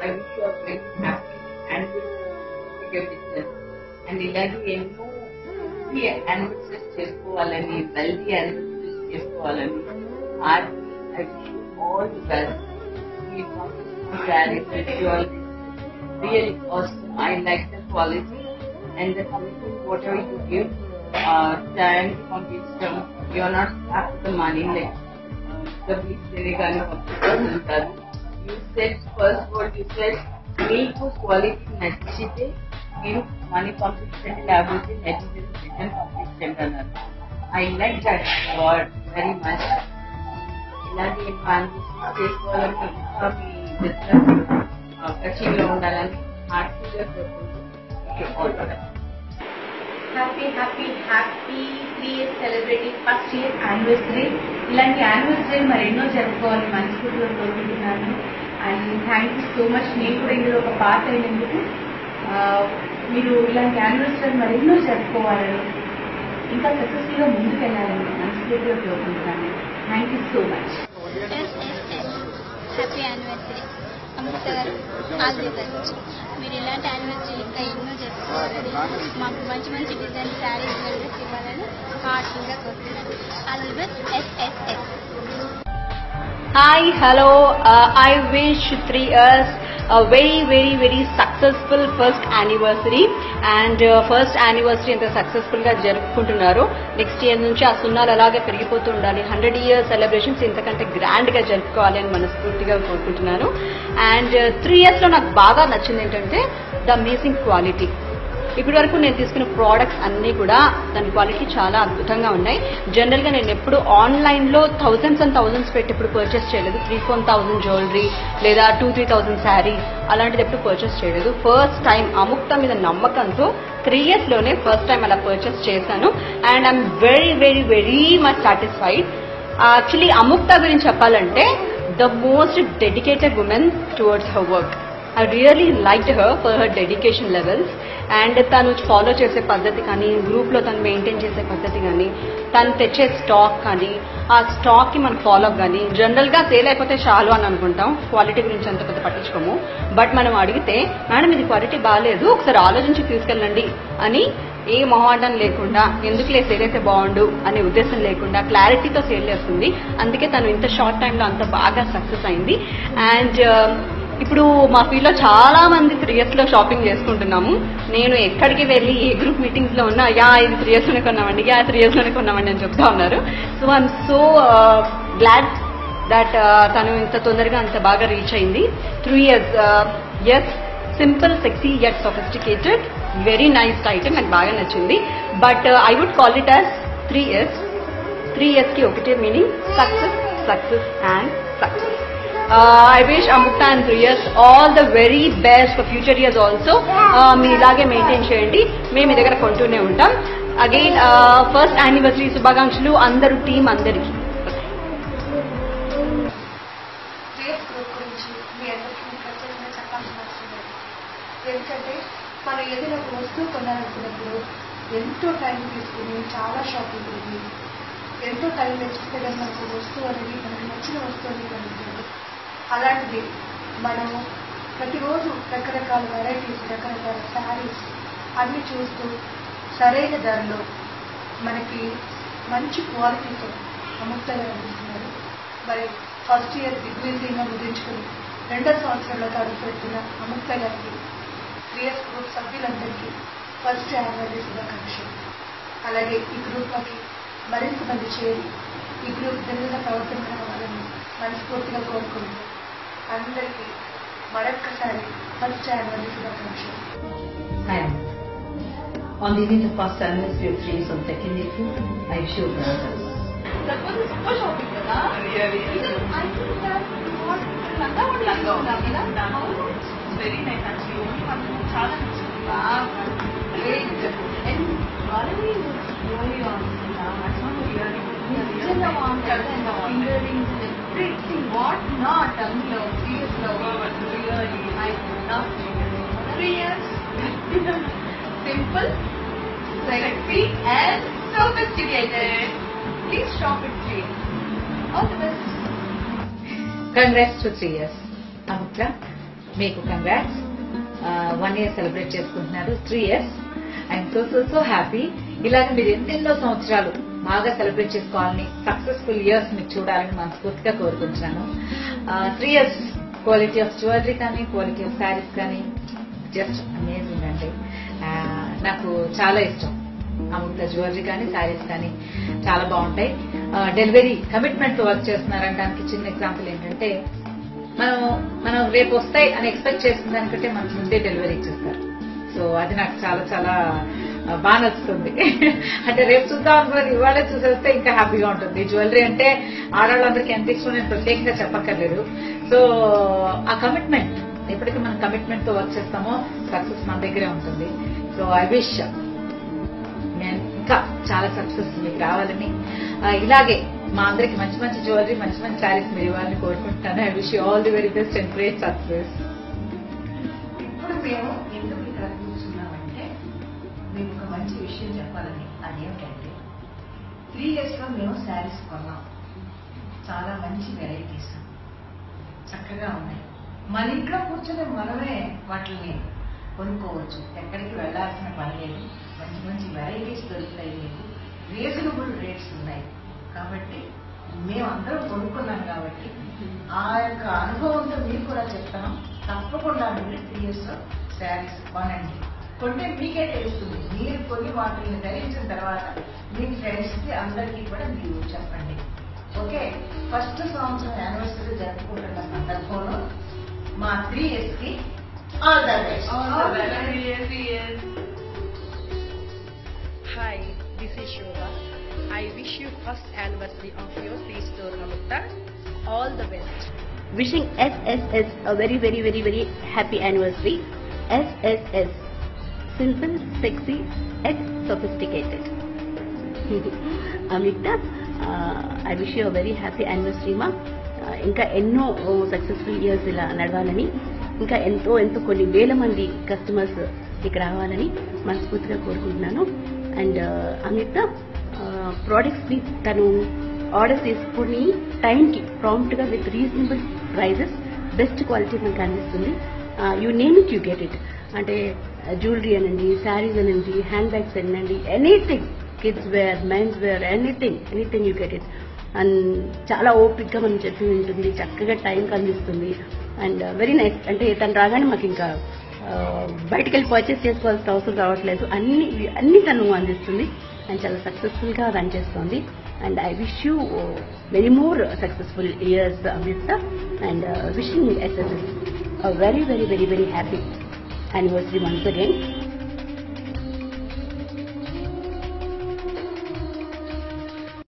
I wish you a very happy and good business. And ilagi enno anniversaries chesukovalani, wealthy anniversaries chesukovalani. I wish you all the best. Keep on sharing with you all. Really awesome. I like the quality and the commitment, whatever you give. Time from wisdom. You are not after the money like the big Senegal competition. You said first word. You said meeku quality nachite you money competition level netizens written competition. I like that word very much. Ilagi advances chesukovalani ఇంకా మీ business achieve lo undalani heartfully కోరుకుంటున్నాను. Happy 3 years celebrating first year anniversary. ఇలాంటి anniversary మరెన్నో జరుపుకోవాలని మనస్ఫూర్తిగా కోరుకుంటున్నాను. And thank you so much. నేను కూడా ఇందులో ఒక పార్ట్ అయినందుకు. మీరు ఇలాంటి యానివర్సరీ మరెన్నో జరుపుకోవాలని, ఇంకా సక్సెస్ఫుల్గా ముందుకు వెళ్ళాలని మనస్ఫూర్తిగా కోరుకుంటున్నాను. Thank you so much. Happy anniversary Amrutha గారు, ఆల్ ది బెస్ట్. మీరు ఇలాంటి యానివర్సరీ ఇంకా ఎన్నో జరుపుకోవాలని, మాకు మంచి మంచి డిజైన్ శారీస్ జ్యువెలరీస్ ఇవ్వాలని హార్ట్ఫుల్గా కోరుతున్నాను. All the best. SSS. Hi, hello. I wish 3 years a very successful first anniversary, and first anniversary ఎంత సక్సెస్ఫుల్ గా జరుపుకుంటున్నారు. నెక్స్ట్ ఇయర్ నుంచి ఆ సున్నాలు అలాగే పెరిగిపోతూ ఉండాలి. 100 years సెలబ్రేషన్స్ ఇంతకంటే గ్రాండ్ గా జరుపుకోవాలి అని మనస్ఫూర్తిగా కోరుకుంటున్నాను. అండ్ 3 years లో నాకు బాగా నచ్చింది ఏంటంటే ద అమేజింగ్ క్వాలిటీ. ఇప్పటి వరకు నేను తీసుకున్న ప్రోడక్ట్స్ అన్నీ కూడా దాని క్వాలిటీ చాలా అద్భుతంగా ఉన్నాయి. జనరల్ గా నేను ఎప్పుడు ఆన్లైన్ లో థౌసండ్స్ అండ్ థౌసండ్స్ పెట్టి ఎప్పుడు పర్చేస్ చేయలేదు. 3,000-4,000 జ్యువెలరీ లేదా 2,000-3,000 శారీ అలాంటిది ఎప్పుడు పర్చేస్ చేయలేదు. ఫస్ట్ టైం అముక్త మీద నమ్మకంతో 3 years లోనే ఫస్ట్ టైం అలా పర్చేస్ చేశాను. And I'm very much satisfied. Actually Amukta గురించి చెప్పాలంటే the most dedicated women towards her work. I really liked her for her dedication levels, and తను ఫాలో చేసే పద్ధతి కానీ, గ్రూప్ లో తను మెయింటైన్ చేసే పద్ధతి కానీ, తను తెచ్చే స్టాక్ కానీ, ఆ స్టాక్ కి మనం ఫాలో అప్ కానీ, జనరల్ గా సేల్ అయిపోతే చాలు అని అనుకుంటాం, క్వాలిటీ గురించి అంత పెద్ద పట్టించుకోము. బట్ మనం అడిగితే మేడం ఇది క్వాలిటీ బాగాలేదు, ఒకసారి ఆలోచించి తీసుకెళ్ళండి అని ఏ మొహమాటం లేకుండా, ఎందుకులే సేల్ అయితే బాగుండు అనే ఉద్దేశం లేకుండా క్లారిటీతో సేల్ చేస్తుంది. అందుకే తను ఇంత షార్ట్ టైంలో అంత బాగా సక్సెస్ అయింది. అండ్ ఇప్పుడు మా ఫీల్డ్ లో చాలా మంది 3 years లో షాపింగ్ చేసుకుంటున్నాము. నేను ఎక్కడికి వెళ్ళి ఏ గ్రూప్ మీటింగ్స్ లో ఉన్నా ఇది 3 years లోనే కొన్నామండి, 3 years లోనే కొన్నామండి అని చెప్తా ఉన్నారు. So I'm so glad that తను ఇంత తొందరగా అంత బాగా రీచ్ అయింది. 3 years, yes, simple, sexy yet sophisticated, very nice item, నాకు బాగా నచ్చింది. But I would call it as 3 years. 3 years కి ఒకటే meaning, success and success. I wish Amukta and 3 years all the very best for future years also. మీరు ఇలాగే maintain చేయండి, మేము మీ దగ్గర కొంటూనే ఉంటాం. అగైన్ ఫస్ట్ యానివర్సరీ శుభాకాంక్షలు అందరూ, టీం అందరికి. ఎందుకంటే మనం ఏదైనా ఒక వస్తువు కొనాలనుకున్నప్పుడు ఎంతో టైం తీసుకుని చాలా షాపింగ్ ఉంది, ఎంతో టైం తెచ్చిస్తే కానీ మనకు వస్తువు అనేది, మనకు నచ్చిన వస్తువు అనేది కలుగుతుంది. అలాంటిది మనము ప్రతిరోజు రకరకాల వెరైటీస్, రకరకాల శారీస్ అన్ని చూస్తూ సరైన ధరలో మనకి మంచి క్వాలిటీతో అముక్తగా అందిస్తున్నారు. మరి ఫస్ట్ ఇయర్ దిగ్విజయంగా ముగించుకుని 2వ సంవత్సరంలో అడుగు పెడుతున్న అముక్త గారికి, 3 years గ్రూప్ సభ్యులందరికీ ఫస్ట్ యానివర్సరీ శుభాకాంక్షలు. అలాగే ఈ గ్రూప్లోకి మరింత మంది చేరి ఈ గ్రూప్ దినంగా ప్రవర్తన కావాలని మనస్ఫూర్తిగా కోరుకుంటూ అందరికీ మరొక్కసారి ఫస్ట్ యానివర్సరీ శుభాకాంక్షలు. On the event of first anniversary of 3 years on 2nd April, I wish you all the best. That was a super shopping, కదా? Really? I think that what లంగా ఉందా? Very nice actually. Only one చాలా నచ్చింది. Great. And already really awesome. That's not really. నిజంగా బాగుంటుంది. Earrings, everything. What not? అందులో serious love. Really, I love 3 years. Simple, sexy, and sophisticated. Please shop it, please. All the best. Congrats to 3 years. Amukta, మీకు congrats. 1 year celebrate చేసుకుంటున్నారు. 3 years. I'm so happy. ఇలాగ మీరు ఎన్నెన్నో సంవత్సరాలు బాగా celebrate చేసుకోవాలని, successful years మీకు చూడాలని మనస్ఫూర్తిగా కోరుకుంటున్నాను. 3 years క్వాలిటీ ఆఫ్ జ్యువెలరీ కానీ, క్వాలిటీ ఆఫ్ శారీస్ కానీ జస్ట్ అమేజింగ్ అండి. నాకు చాలా ఇష్టం. అమృత జ్యువెలరీ కానీ, శారీస్ కానీ చాలా బాగుంటాయి. డెలివరీ కమిట్మెంట్ తో వర్క్ చేస్తున్నారనడానికి చిన్న ఎగ్జాంపుల్ ఏంటంటే, మనం రేపు వస్తాయి అని ఎక్స్పెక్ట్ చేసిన దానికంటే మనకు ముందే డెలివరీ ఇచ్చేస్తారు. సో అది నాకు చాలా చాలా బాగా నచ్చుతుంది. అంటే రేపు చూద్దాం అనుకున్నది ఇవాళే చూసేస్తే ఇంకా హ్యాపీగా ఉంటుంది. జ్యువెలరీ అంటే ఆడవాళ్ళందరికీ ఎంత ఇష్టం నేను ప్రత్యేకంగా చెప్పక్కర్లేదు. సో ఆ కమిట్మెంట్, ఎప్పటికీ మనం కమిట్మెంట్ తో వర్క్ చేస్తామో సక్సెస్ మన దగ్గరే ఉంటుంది. సో ఐ విష్ నేను ఇంకా చాలా సక్సెస్ మీకు రావాలని, ఇలాగే మా అందరికి మంచి మంచి జ్యువెలరీ, మంచి మంచి శారీస్ మీరు ఇవ్వాలని కోరుకుంటున్నాను. I wish you all the very best and great success. ఇప్పుడు మేము ఎందుకు ఇక్కడ కూర్చున్నామంటే మీకు ఒక మంచి విషయం చెప్పాలని. అదేమిటంటే 3 years లో మేము శారీస్ కొన్నాం. చాలా మంచి వెరైటీస్ చక్కగా ఉన్నాయి. మన ఇంట్లో కూర్చొని మనమే వాటిని కొనుక్కోవచ్చు. ఎక్కడికి వెళ్లాల్సిన పని లేదు. మంచి మంచి వెరైటీస్ దొరుకుతాయి. మీకు రీజనబుల్ రేట్స్ ఉన్నాయి. కాబట్టి మేమందరం కొనుక్కున్నాం. కాబట్టి ఆ యొక్క అనుభవంతో మీకు కూడా చెప్తాం. తప్పకుండా మీరు 3 years లో శారీస్ కొనండి. కొంటే మీకే తెలుస్తుంది. మీరు కొన్ని వాటిని ధరించిన తర్వాత మీ ఫ్రెండ్స్ కి అందరికీ కూడా మీరు చెప్పండి. ఓకే, ఫస్ట్ సంవత్సరం యానివర్సరీ జరుపుకుంటున్న సందర్భంలో మా 3 years కి all the best. Hi, this is Shobha. I wish you first anniversary of your Free Store Amrita. All the best. Wishing SSS a very very very very happy anniversary. SSS, simple, sexy and sophisticated. Amrita, I wish you a very happy anniversary ma. ఇంకా ఎన్నో successful years ఇలా నడవాలని, ఇంకా ఎంతో కొన్ని వేల మంది customers ఇక్కడ రావాలని మనస్ఫూర్తిగా కోరుకుంటున్నాను. అండ్ అమిత ప్రోడక్ట్స్ ని తను ఆర్డర్ తీసుకుని టైంకి ప్రాంప్ట్ గా with reasonable prices best quality మనకు అందిస్తుంది. You name it you get it. అంటే జ్యువెలరీ అనండి, శారీస్ అనండి, హ్యాండ్ బ్యాగ్స్ అనండి, anything, kids wear, men's wear, anything you get it. And చాలా ఓపిక్గా మనం చెప్పి ఉంటుంది, చక్కగా టైంకి అందిస్తుంది. And very nice. అంటే తను రాగానే మాకు ఇంకా బయటకు వెళ్ళి పర్చేస్ చేసుకోవాల్సిన అవసరం రావట్లేదు. అన్ని తను అందిస్తుంది అండ్ చాలా సక్సెస్ఫుల్గా రన్ చేస్తుంది. And I wish you very more successful years Amit. And wishing SSS a very very very very happy anniversary once again.